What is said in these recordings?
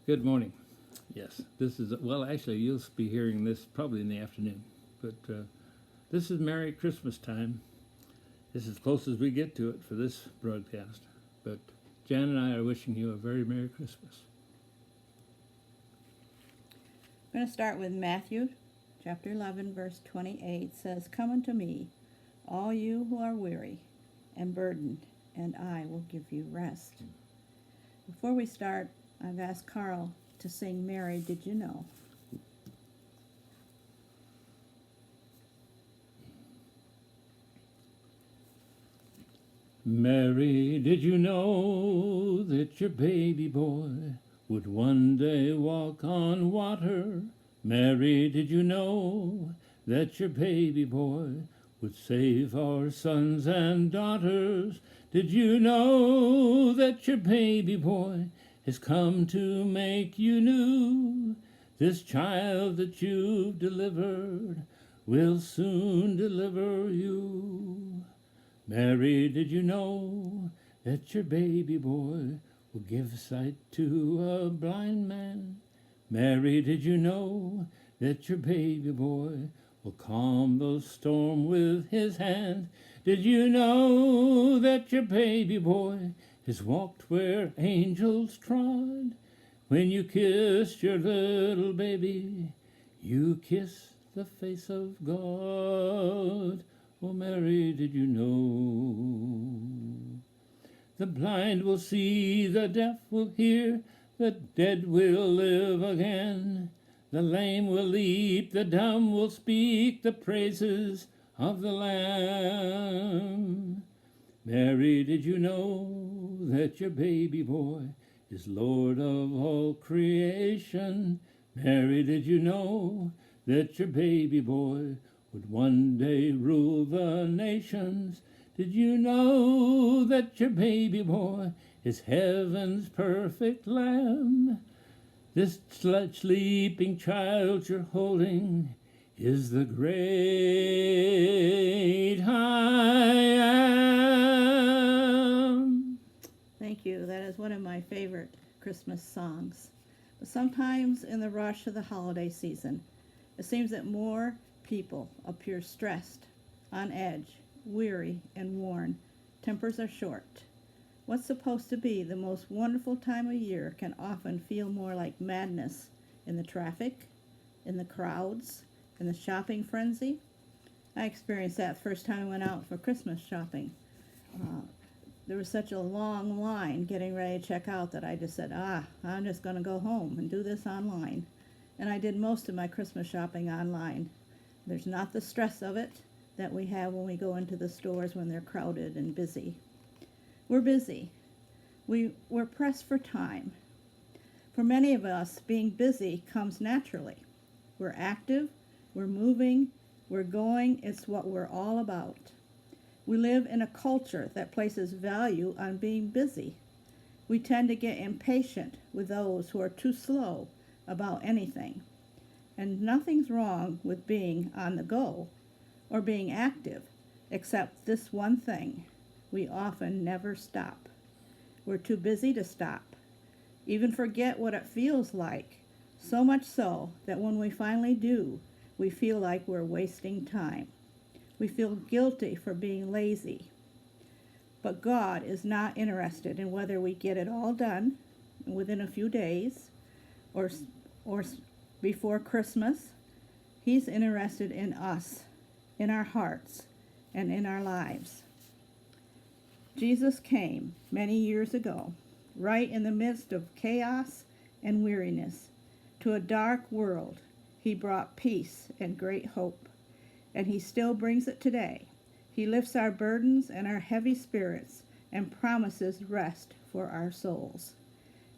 Good morning. Yes, this is, well, actually, you'll be hearing this probably in the afternoon, but this is Merry Christmas time. This is as close as we get to it for this broadcast. But Jan and I are wishing you a very Merry Christmas. I'm going to start with Matthew chapter 11, verse 28 says, "Come unto me, all you who are weary and burdened, and I will give you rest." Before we start, I've asked Carl to sing Mary, Did You Know? Mary, did you know that your baby boy would one day walk on water? Mary, did you know that your baby boy would save our sons and daughters? Did you know that your baby boy has come to make you new? This child that you've delivered will soon deliver you. Mary, did you know that your baby boy will give sight to a blind man? Mary, did you know that your baby boy will calm the storm with his hand? Did you know that your baby boy has walked where angels trod? When you kissed your little baby, you kissed the face of God. Oh, Mary, did you know? The blind will see, the deaf will hear, the dead will live again. The lame will leap, the dumb will speak the praises of the Lamb. Mary, did you know that your baby boy is Lord of all creation? Mary, did you know that your baby boy would one day rule the nations? Did you know that your baby boy is heaven's perfect lamb? This sleeping child you're holding is the great I am. Thank you. That is one of my favorite Christmas songs. But sometimes in the rush of the holiday season, it seems that more people appear stressed, on edge, weary, and worn. Tempers are short. What's supposed to be the most wonderful time of year can often feel more like madness in the traffic, in the crowds, in the shopping frenzy. I experienced that the first time I went out for Christmas shopping. There was such a long line getting ready to check out that I just said, I'm just going to go home and do this online. And I did most of my Christmas shopping online. There's not the stress of it that we have when we go into the stores when they're crowded and busy. We're busy. We're pressed for time. For many of us, being busy comes naturally. We're active, we're moving, we're going. It's what we're all about. We live in a culture that places value on being busy. We tend to get impatient with those who are too slow about anything. And nothing's wrong with being on the go or being active, except this one thing: we often never stop. We're too busy to stop, even forget what it feels like, so much so that when we finally do, we feel like we're wasting time. We feel guilty for being lazy. But God is not interested in whether we get it all done within a few days or before Christmas. He's interested in us, in our hearts, and in our lives. Jesus came many years ago, right in the midst of chaos and weariness. To a dark world, he brought peace and great hope, and he still brings it today. He lifts our burdens and our heavy spirits and promises rest for our souls.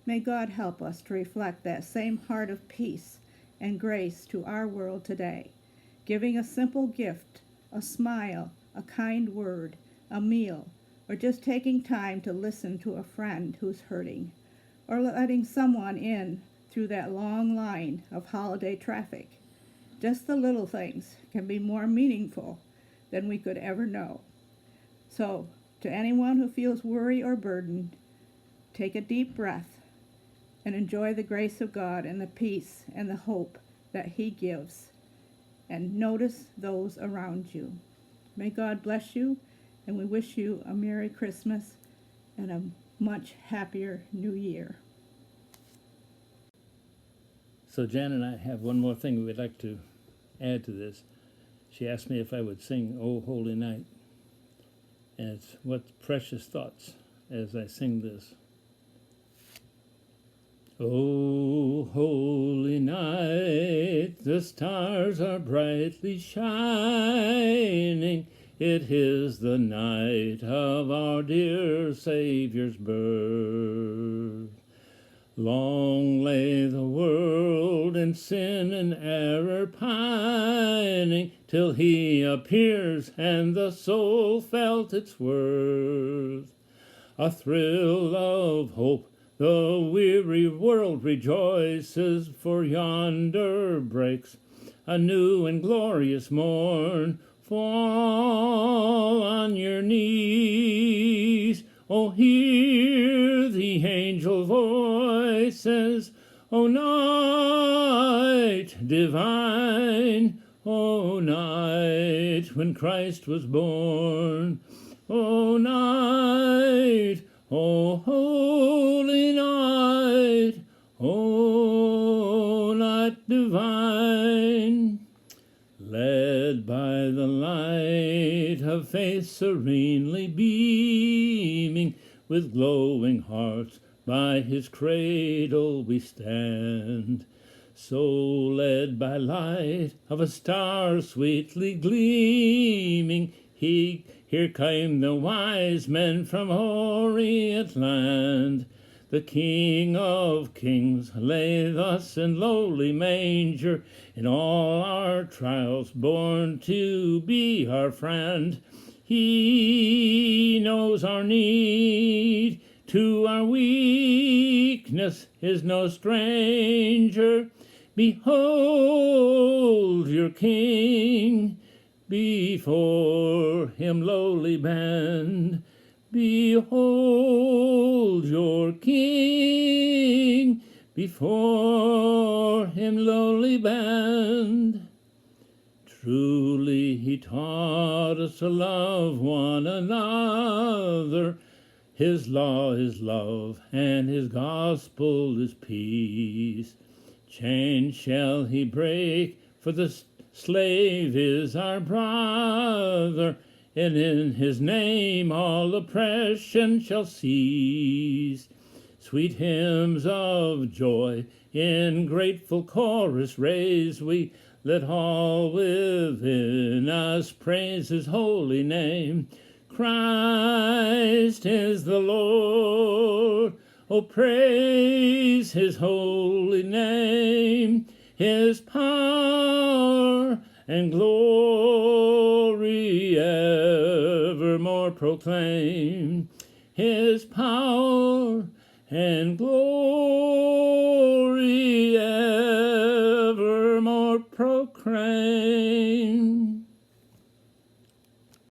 May God help us to reflect that same heart of peace and grace to our world today, giving a simple gift, a smile, a kind word, a meal, or just taking time to listen to a friend who's hurting, or letting someone in through that long line of holiday traffic. Just the little things can be more meaningful than we could ever know. So, to anyone who feels worry or burdened, take a deep breath, and enjoy the grace of God and the peace and the hope that He gives. And notice those around you. May God bless you, and we wish you a Merry Christmas and a much happier New Year. So Jan and I have one more thing we'd like to add to this. She asked me if I would sing "O Holy Night." And it's what precious thoughts as I sing this. O holy night, the stars are brightly shining. It is the night of our dear Savior's birth. Long lay the world in sin and error pining, till He appears and the soul felt its worth. A thrill of hope the weary world rejoices, for yonder breaks a new and glorious morn. Fall on your knees, oh, hear the angel voices, O night divine, O night when Christ was born, O night, O holy night, O night divine. Led by the light of faith serenely beaming, with glowing hearts by His cradle we stand. So led by light of a star sweetly gleaming, here came the wise men from Orient land. The King of Kings lay thus in lowly manger, in all our trials born to be our friend. He knows our need, to our weakness is no stranger. Behold your King, before Him lowly bend. Behold your King, before Him lowly bend. Truly He taught us to love one another. His law is love, and His gospel is peace. Chains shall He break, for the slave is our brother, and in His name all oppression shall cease. Sweet hymns of joy in grateful chorus raise we, let all within us praise His holy name. Christ is the Lord, oh praise His holy name. His power and glory evermore proclaim. His power and glory evermore proclaim.